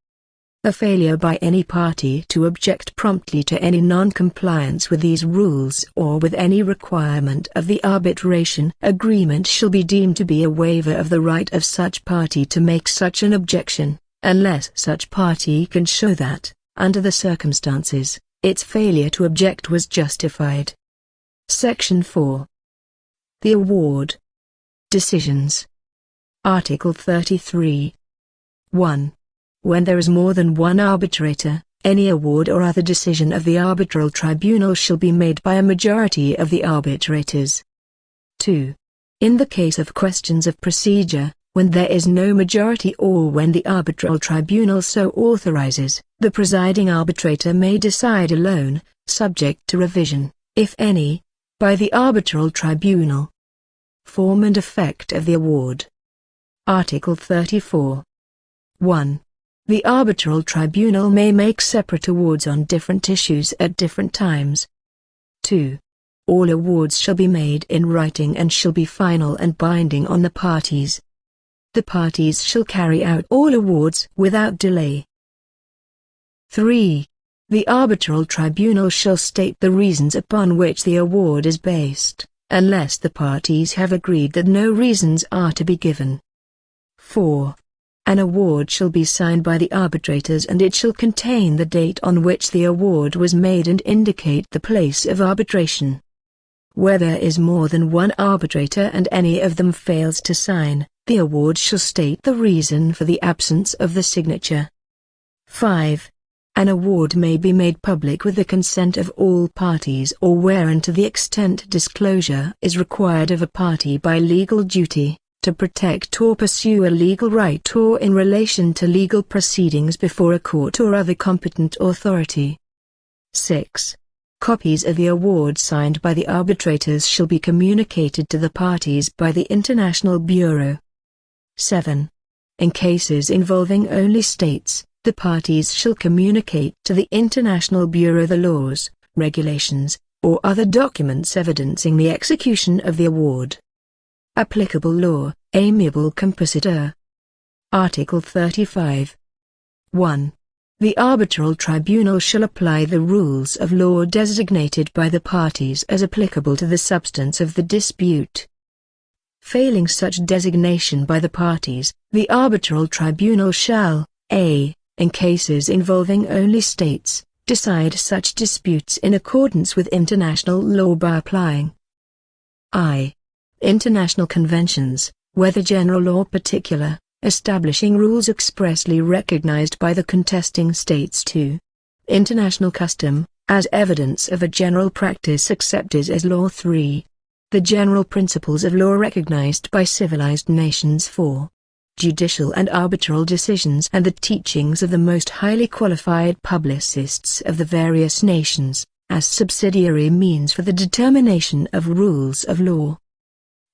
A failure by any party to object promptly to any non-compliance with these rules or with any requirement of the arbitration agreement shall be deemed to be a waiver of the right of such party to make such an objection, unless such party can show that, under the circumstances, its failure to object was justified. Section 4. The award. Decisions. Article 33. 1. When there is more than one arbitrator, any award or other decision of the arbitral tribunal shall be made by a majority of the arbitrators. 2. In the case of questions of procedure, when there is no majority or when the arbitral tribunal so authorizes, the presiding arbitrator may decide alone, subject to revision, if any, by the arbitral tribunal. Form and effect of the award. Article 34. 1. The arbitral tribunal may make separate awards on different issues at different times. 2. All awards shall be made in writing and shall be final and binding on the parties. The parties shall carry out all awards without delay. 3. The arbitral tribunal shall state the reasons upon which the award is based, unless the parties have agreed that no reasons are to be given. 4. An award shall be signed by the arbitrators and it shall contain the date on which the award was made and indicate the place of arbitration. Where there is more than one arbitrator and any of them fails to sign, the award shall state the reason for the absence of the signature. 5. An award may be made public with the consent of all parties or where and to the extent disclosure is required of a party by legal duty, to protect or pursue a legal right or in relation to legal proceedings before a court or other competent authority. 6. Copies of the award signed by the arbitrators shall be communicated to the parties by the International Bureau. 7. In cases involving only states, the parties shall communicate to the International Bureau the laws, regulations, or other documents evidencing the execution of the award. Applicable law, amiable compositor. Article 35. 1. The arbitral tribunal shall apply the rules of law designated by the parties as applicable to the substance of the dispute. Failing such designation by the parties, the arbitral tribunal shall, a. in cases involving only states, decide such disputes in accordance with international law by applying I. International conventions, whether general or particular, establishing rules expressly recognized by the contesting states. 2. International custom, as evidence of a general practice accepted as law. 3. The general principles of law recognized by civilized nations. 4. Judicial and arbitral decisions and the teachings of the most highly qualified publicists of the various nations, as subsidiary means for the determination of rules of law.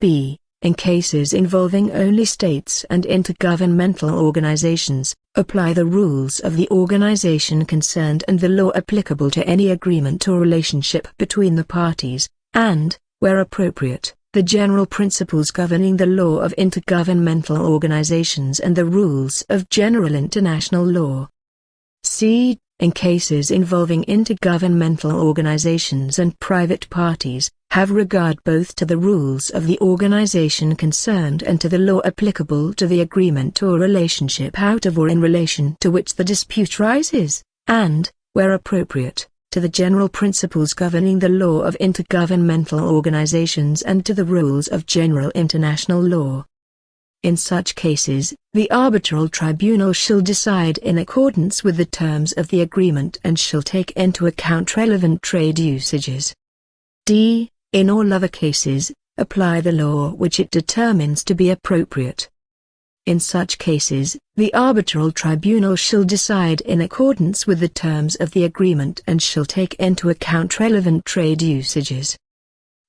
b. In cases involving only states and intergovernmental organizations, apply the rules of the organization concerned and the law applicable to any agreement or relationship between the parties, and, where appropriate, the general principles governing the law of intergovernmental organizations and the rules of general international law. c. In cases involving intergovernmental organizations and private parties, have regard both to the rules of the organization concerned and to the law applicable to the agreement or relationship out of or in relation to which the dispute rises, and, where appropriate, to the general principles governing the law of intergovernmental organizations and to the rules of general international law. In such cases, the arbitral tribunal shall decide in accordance with the terms of the agreement and shall take into account relevant trade usages. d. In all other cases, apply the law which it determines to be appropriate. In such cases, the arbitral tribunal shall decide in accordance with the terms of the agreement and shall take into account relevant trade usages.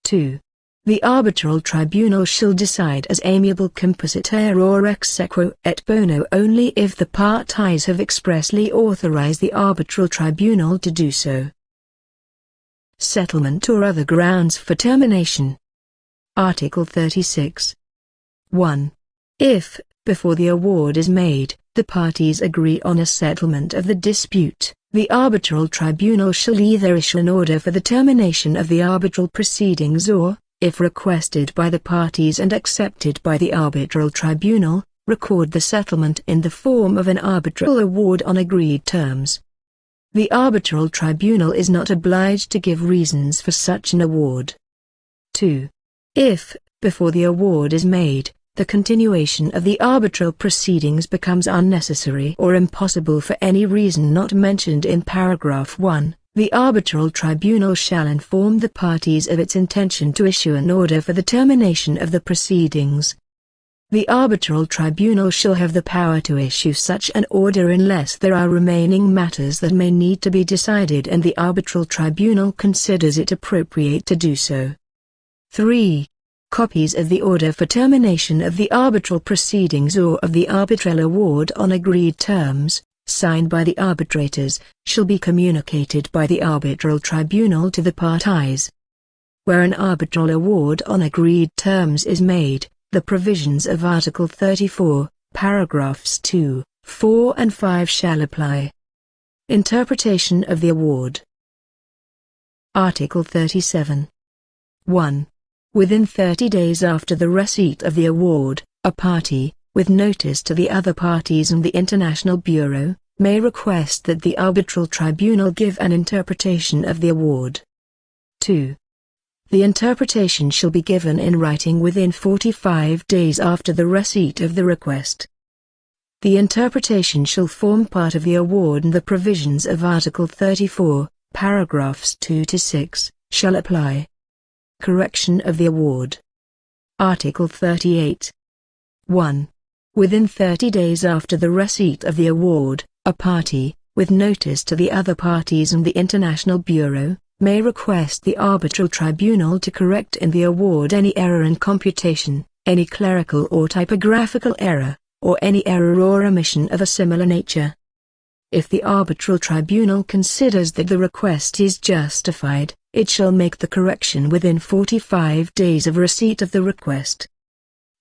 2. The arbitral tribunal shall decide as amiable compositor or ex aequo et bono only if the parties have expressly authorized the arbitral tribunal to do so. Settlement or other grounds for termination. Article 36. 1. If, before the award is made, the parties agree on a settlement of the dispute, the arbitral tribunal shall either issue an order for the termination of the arbitral proceedings or, if requested by the parties and accepted by the arbitral tribunal, record the settlement in the form of an arbitral award on agreed terms. The arbitral tribunal is not obliged to give reasons for such an award. 2. If, before the award is made, the continuation of the arbitral proceedings becomes unnecessary or impossible for any reason not mentioned in paragraph 1, the arbitral tribunal shall inform the parties of its intention to issue an order for the termination of the proceedings. The arbitral tribunal shall have the power to issue such an order unless there are remaining matters that may need to be decided and the arbitral tribunal considers it appropriate to do so. 3. Copies of the order for termination of the arbitral proceedings or of the arbitral award on agreed terms, signed by the arbitrators, shall be communicated by the arbitral tribunal to the parties. Where an arbitral award on agreed terms is made, the provisions of Article 34, paragraphs 2, 4 and 5 shall apply. Interpretation of the award. Article 37. 1. Within 30 days after the receipt of the award, a party, with notice to the other parties and the International Bureau, may request that the arbitral tribunal give an interpretation of the award. 2. The interpretation shall be given in writing within 45 days after the receipt of the request. The interpretation shall form part of the award and the provisions of Article 34, paragraphs 2 to 6, shall apply. Correction of the award. Article 38. 1. Within 30 days after the receipt of the award, a party, with notice to the other parties and the International Bureau, may request the arbitral tribunal to correct in the award any error in computation, any clerical or typographical error, or any error or omission of a similar nature. If the arbitral tribunal considers that the request is justified, it shall make the correction within 45 days of receipt of the request.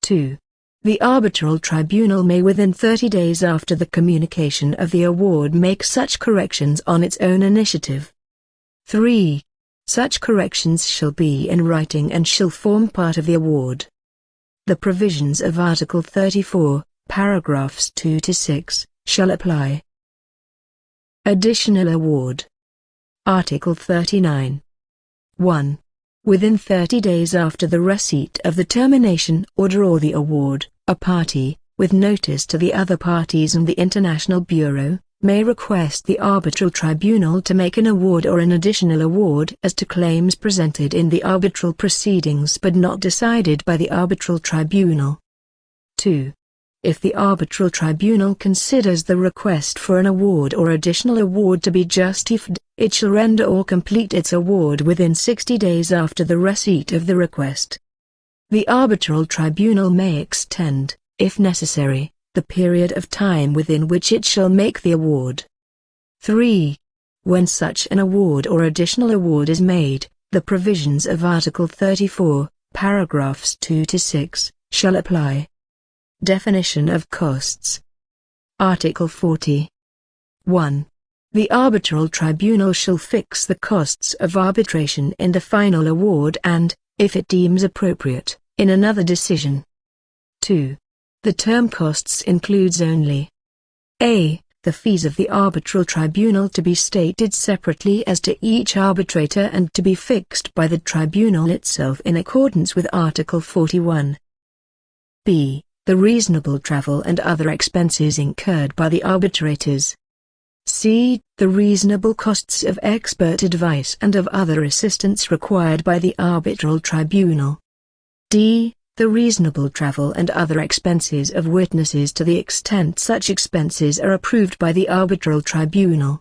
2. The arbitral tribunal may within 30 days after the communication of the award make such corrections on its own initiative. 3. Such corrections shall be in writing and shall form part of the award. The provisions of Article 34, paragraphs 2 to 6, shall apply. Additional award. Article 39. 1. Within 30 days after the receipt of the termination order or the award, a party, with notice to the other parties and the International Bureau, may request the arbitral tribunal to make an award or an additional award as to claims presented in the arbitral proceedings but not decided by the arbitral tribunal. 2. If the arbitral tribunal considers the request for an award or additional award to be justified, it shall render or complete its award within 60 days after the receipt of the request. The arbitral tribunal may extend, if necessary, the period of time within which it shall make the award. 3. When such an award or additional award is made, the provisions of Article 34, paragraphs 2 to 6, shall apply. Definition of costs. Article 40. 1. The arbitral tribunal shall fix the costs of arbitration in the final award and, if it deems appropriate, in another decision. 2. The term costs includes only a. The fees of the arbitral tribunal to be stated separately as to each arbitrator and to be fixed by the tribunal itself in accordance with Article 41. b. The reasonable travel and other expenses incurred by the arbitrators. c. The reasonable costs of expert advice and of other assistance required by the arbitral tribunal. d. The reasonable travel and other expenses of witnesses to the extent such expenses are approved by the arbitral tribunal.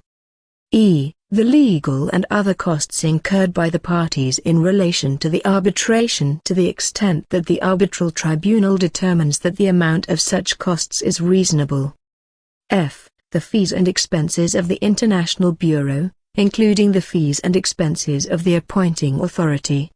e. The legal and other costs incurred by the parties in relation to the arbitration to the extent that the arbitral tribunal determines that the amount of such costs is reasonable. f. The fees and expenses of the International Bureau, including the fees and expenses of the appointing authority.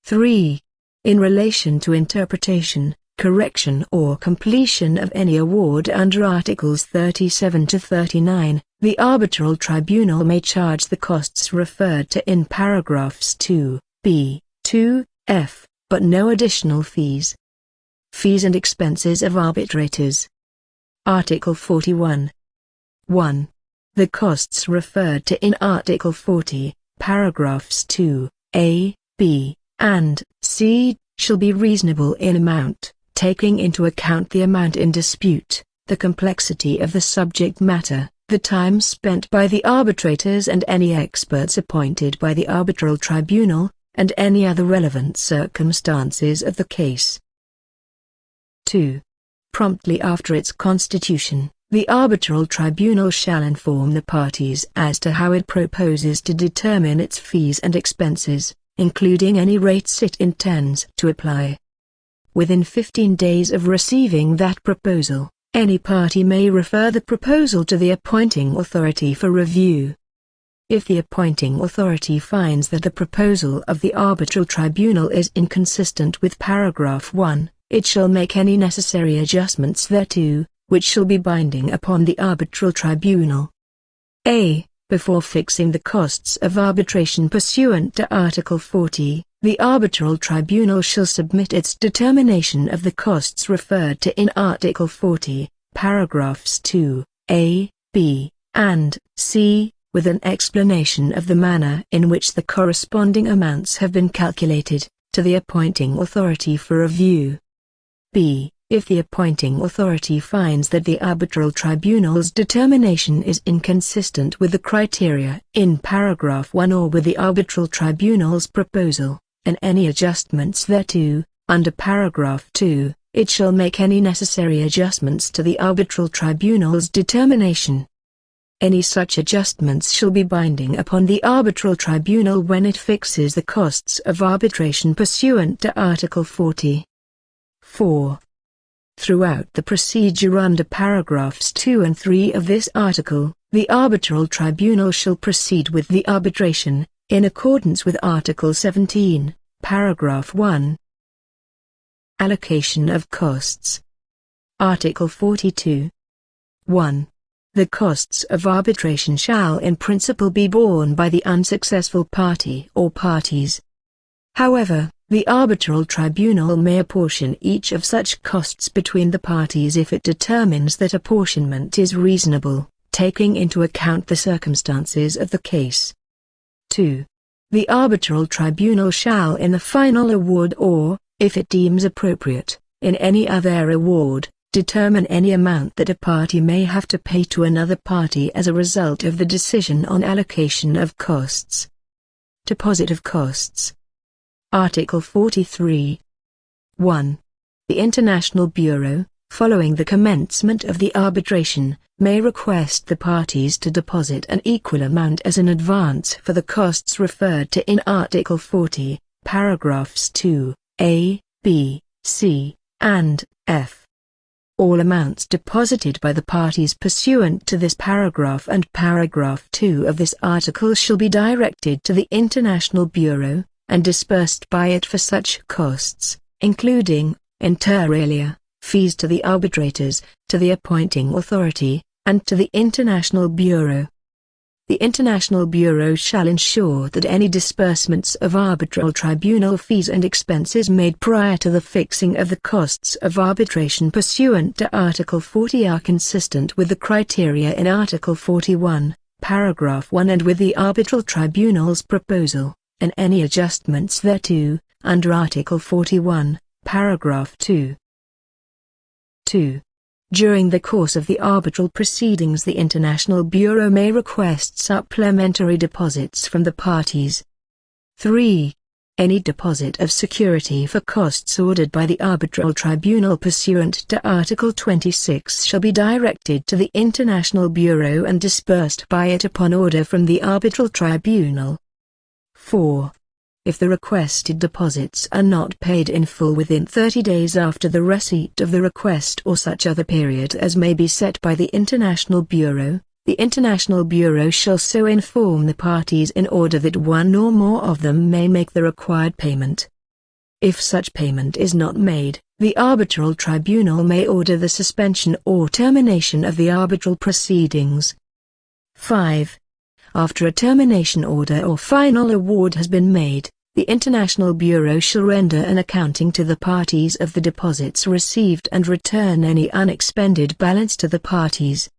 3. In relation to interpretation, correction or completion of any award under Articles 37 to 39, the Arbitral Tribunal may charge the costs referred to in paragraphs 2b, 2f, but no additional fees. Fees and expenses of arbitrators. Article 41. 1. The costs referred to in Article 40, paragraphs 2a, b, and c, shall be reasonable in amount, taking into account the amount in dispute, the complexity of the subject matter, the time spent by the arbitrators and any experts appointed by the Arbitral Tribunal, and any other relevant circumstances of the case. 2. Promptly after its constitution, the Arbitral Tribunal shall inform the parties as to how it proposes to determine its fees and expenses, including any rates it intends to apply. Within 15 days of receiving that proposal, any party may refer the proposal to the appointing authority for review. If the appointing authority finds that the proposal of the Arbitral Tribunal is inconsistent with paragraph 1, it shall make any necessary adjustments thereto, which shall be binding upon the Arbitral Tribunal. A. Before fixing the costs of arbitration pursuant to Article 40, the Arbitral Tribunal shall submit its determination of the costs referred to in Article 40, paragraphs 2a, b, and c, with an explanation of the manner in which the corresponding amounts have been calculated, to the appointing authority for review. B. If the appointing authority finds that the Arbitral Tribunal's determination is inconsistent with the criteria in paragraph 1 or with the Arbitral Tribunal's proposal, and any adjustments thereto, under paragraph 2, it shall make any necessary adjustments to the Arbitral Tribunal's determination. Any such adjustments shall be binding upon the Arbitral Tribunal when it fixes the costs of arbitration pursuant to Article 40. 4. Throughout the procedure under paragraphs 2 and 3 of this article, the Arbitral Tribunal shall proceed with the arbitration, in accordance with Article 17, paragraph 1. Allocation of costs. Article 42. 1. The costs of arbitration shall in principle be borne by the unsuccessful party or parties. However, the Arbitral Tribunal may apportion each of such costs between the parties if it determines that apportionment is reasonable, taking into account the circumstances of the case. 2. The Arbitral Tribunal shall in the final award or, if it deems appropriate, in any other award, determine any amount that a party may have to pay to another party as a result of the decision on allocation of costs. Deposit of costs. Article 43. 1. The International Bureau, following the commencement of the arbitration, may request the parties to deposit an equal amount as an advance for the costs referred to in Article 40, paragraphs 2a, b, c, and f. All amounts deposited by the parties pursuant to this paragraph and paragraph 2 of this article shall be directed to the International Bureau, and disbursed by it for such costs, including, inter alia, fees to the arbitrators, to the appointing authority, and to the International Bureau. The International Bureau shall ensure that any disbursements of Arbitral Tribunal fees and expenses made prior to the fixing of the costs of arbitration pursuant to Article 40 are consistent with the criteria in Article 41, paragraph 1 and with the Arbitral Tribunal's proposal, and any adjustments thereto, under Article 41, paragraph 2. 2. During the course of the arbitral proceedings the International Bureau may request supplementary deposits from the parties. 3. Any deposit of security for costs ordered by the Arbitral Tribunal pursuant to Article 26 shall be directed to the International Bureau and disbursed by it upon order from the Arbitral Tribunal. 4. If the requested deposits are not paid in full within 30 days after the receipt of the request or such other period as may be set by the International Bureau, the International Bureau shall so inform the parties in order that one or more of them may make the required payment. If such payment is not made, the arbitral tribunal may order the suspension or termination of the arbitral proceedings. 5. After a termination order or final award has been made, the International Bureau shall render an accounting to the parties of the deposits received and return any unexpended balance to the parties.